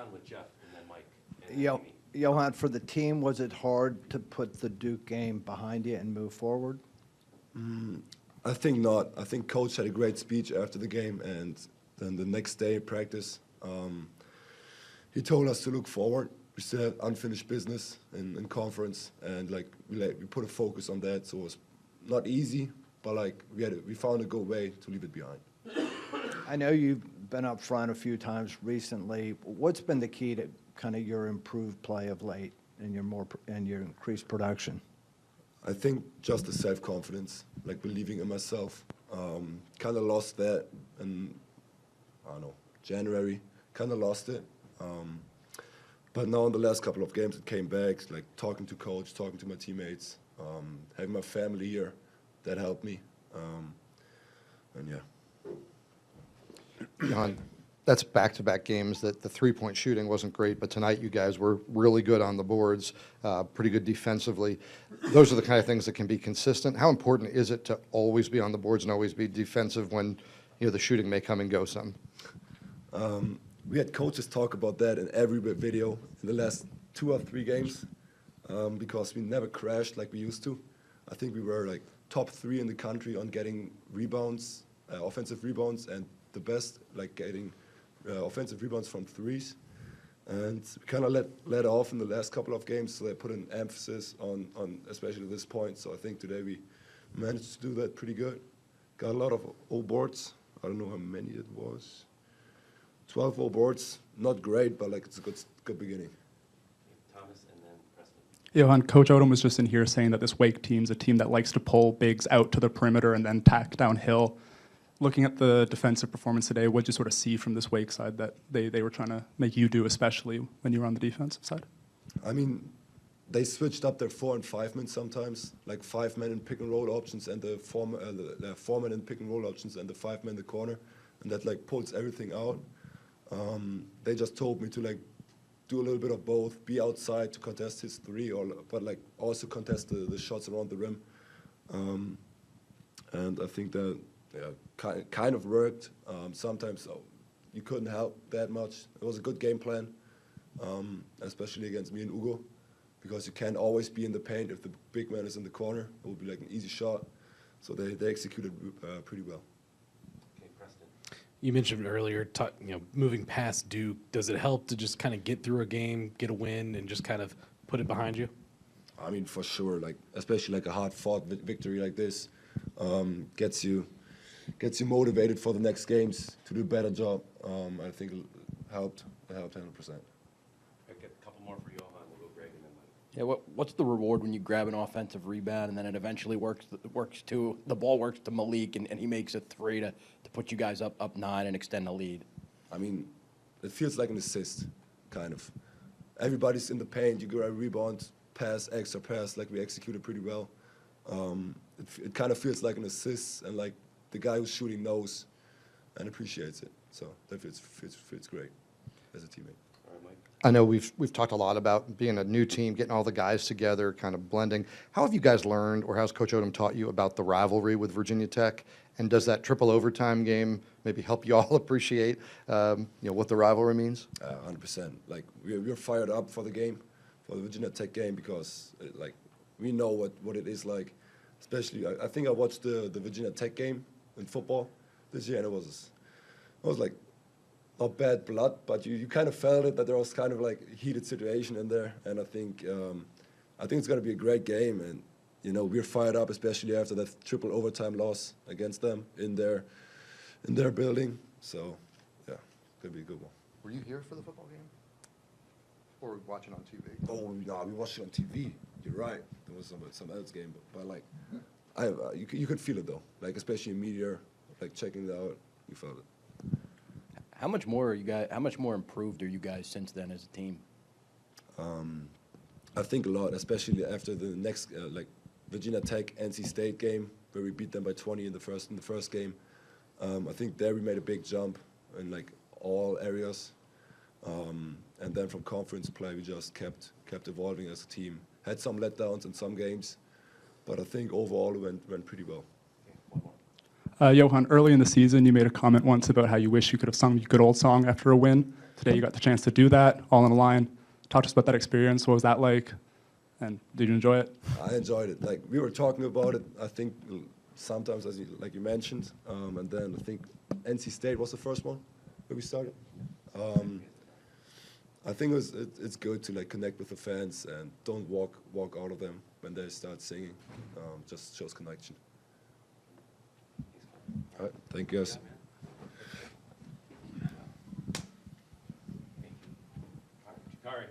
Johann with Jeff, and then Mike. And Amy. Johann, for the team, was it hard to put the Duke game behind you and move forward? I think not. I think Coach had a great speech after the game, and then the next day in practice, he told us to look forward. We still had unfinished business in conference, and we put a focus on that. So it was not easy, but we found a good way to leave it behind. I know you've been up front a few times recently. What's been the key to kind of your improved play of late and your increased production? I think just the self-confidence, like believing in myself. Kind of lost that in, I don't know, January. Kind of lost it. But now in the last couple of games, it came back, like talking to coach, talking to my teammates, having my family here, that helped me. And yeah. Johann, that's back-to-back games that the three-point shooting wasn't great, but tonight you guys were really good on the boards, pretty good defensively. Those are the kind of things that can be consistent. How important is it to always be on the boards and always be defensive when the shooting may come and go some? We had coaches talk about that in every video in the last 2 or 3 games because we never crashed like we used to. I think we were like top 3 in the country on getting rebounds, offensive rebounds, and the best like getting offensive rebounds from threes. And we kind of let off in the last couple of games, so they put an emphasis on especially this point. So I think today we managed to do that pretty good. Got a lot of O boards. I don't know how many it was. 12 O boards, not great, but like it's a good beginning. Thomas and then Preston. Johann, Coach Odom was just in here saying that this Wake team's a team that likes to pull bigs out to the perimeter and then tack downhill. Looking at the defensive performance today, what did you sort of see from this Wake side that they were trying to make you do, especially when you were on the defensive side? I mean, they switched up their 4 and 5 men sometimes, like 5 men in pick and roll options and the 4 men in pick and roll options and the 5 men in the corner, and that like pulls everything out. They just told me to like do a little bit of both, be outside to contest his 3, but like also contest the shots around the rim. And I think that kind of worked. Sometimes you couldn't help that much. It was a good game plan, especially against me and Ugo, because you can't always be in the paint if the big man is in the corner. It would be like an easy shot. So they executed pretty well. You mentioned earlier, moving past Duke. Does it help to just kind of get through a game, get a win, and just kind of put it behind you? I mean, for sure. Like especially like a hard-fought victory like this gets you motivated for the next games to do a better job. I think it helped. It helped 100%. I'll get a couple more for Johann. We'll go Greg and then Mike. Yeah, what's the reward when you grab an offensive rebound and then it eventually the ball works to Malik and he makes a 3 to put you guys up 9 and extend the lead? I mean, it feels like an assist, kind of. Everybody's in the paint. You grab a rebound, pass, extra pass, like we executed pretty well. It kind of feels like an assist, and like the guy who's shooting knows and appreciates it. So that feels great as a teammate. I know we've talked a lot about being a new team, getting all the guys together, kind of blending. How have you guys learned, or how's Coach Odom taught you about the rivalry with Virginia Tech? And does that triple overtime game maybe help you all appreciate what the rivalry means? 100%. Like we're fired up for the game, for the Virginia Tech game, because like we know what it is like. Especially, I think I watched the Virginia Tech game in football this year, and it was like not bad blood, but you kind of felt it, that there was kind of like a heated situation in there. And I think it's going to be a great game, and we're fired up, especially after that triple overtime loss against them in their building. So yeah, it's going to be a good one. Were you here for the football game, or watching on TV? Oh no, we watched it on TV. You're right. There was some else game, but like, you could feel it though. Like especially in media, like checking it out, you felt it. How much more improved are you guys since then as a team? I think a lot, especially after the next like Virginia Tech NC State game where we beat them by 20 in the first game. I think there we made a big jump in like all areas, and then from conference play we just kept evolving as a team. Had some letdowns in some games, but I think overall it went pretty well. Johann, early in the season, you made a comment once about how you wish you could have sung the good old song after a win. Today you got the chance to do that, all on the line. Talk to us about that experience. What was that like? And did you enjoy it? I enjoyed it. Like we were talking about it, I think sometimes like you mentioned, and then I think NC State was the first one where we started. I think it's good to like connect with the fans and don't walk out of them when they start singing. Just shows connection. All right, thank you guys. Jacari.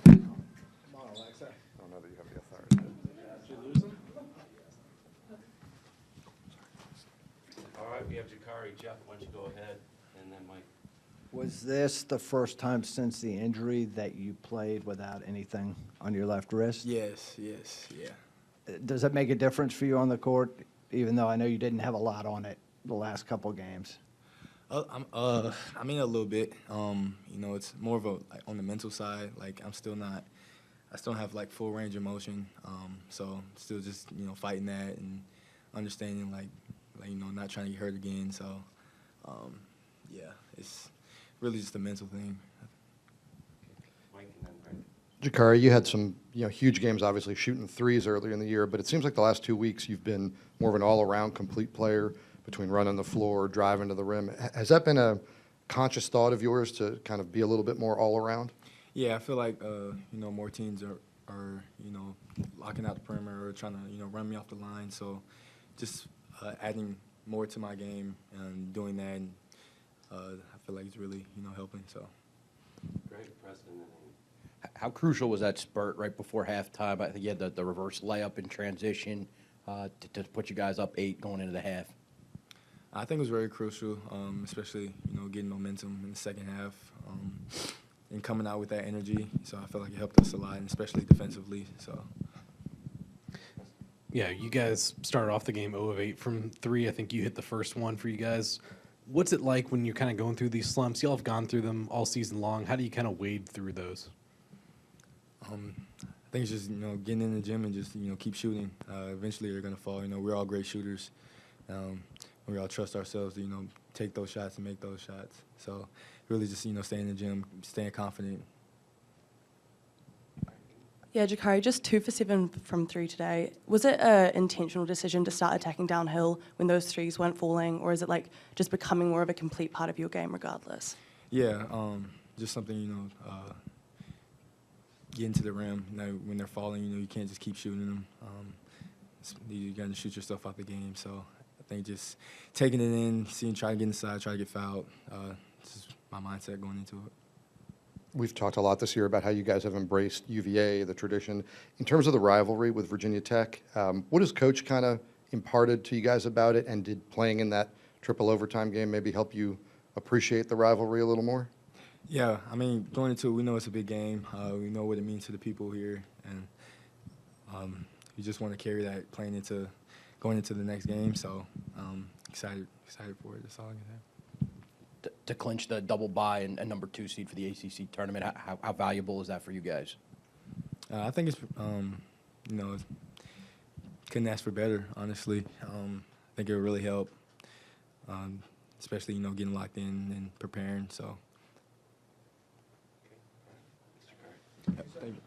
I don't know that you have the authority. All right, we have Jacari. Jeff, why don't you go ahead, and then Mike. Was this the first time since the injury that you played without anything on your left wrist? Yes, yeah. Does that make a difference for you on the court, even though I know you didn't have a lot on it the last couple games? I mean a little bit. It's more of a on the mental side. Like I still don't have like full range of motion. So still just fighting that and understanding like not trying to get hurt again. So yeah, it's really just a mental thing. Mike and then Brandon. Jacari, you had some huge games, obviously shooting threes earlier in the year, but it seems like the last 2 weeks you've been more of an all-around complete player between running the floor, driving to the rim. Has that been a conscious thought of yours to kind of be a little bit more all-around? Yeah, I feel like more teams are locking out the perimeter or trying to run me off the line. So just adding more to my game and doing that, and I feel like it's really helping. So. Great, Preston. How crucial was that spurt right before halftime? I think you had the reverse layup in transition to put you guys up 8 going into the half. I think it was very crucial, especially getting momentum in the second half and coming out with that energy. So I felt like it helped us a lot, and especially defensively. So. Yeah, you guys started off the game 0 of 8 from 3. I think you hit the first one for you guys. What's it like when you're kind of going through these slumps? Y'all have gone through them all season long. How do you kind of wade through those? I think it's just getting in the gym and just keep shooting. Eventually they're gonna fall. We're all great shooters. We all trust ourselves to take those shots and make those shots. So really just staying in the gym, staying confident. Yeah, Jacari, just 2 for 7 from 3 today. Was it an intentional decision to start attacking downhill when those threes weren't falling, or is it like just becoming more of a complete part of your game regardless? Yeah, just something getting to the rim. When they're falling, you can't just keep shooting them. You got to shoot yourself out the game. So I think just taking it in, try to get inside, try to get fouled. This is my mindset going into it. We've talked a lot this year about how you guys have embraced UVA, the tradition. In terms of the rivalry with Virginia Tech, what has Coach kind of imparted to you guys about it, and did playing in that triple overtime game maybe help you appreciate the rivalry a little more? Yeah, I mean, going into it, we know it's a big game. We know what it means to the people here, and we just want to carry that going into the next game. So excited for it. That's all I can say. To clinch the double bye and number 2 seed for the ACC tournament, how valuable is that for you guys? I think it's, couldn't ask for better, honestly. I think it would really help, especially, getting locked in and preparing. So. Okay. Thank you.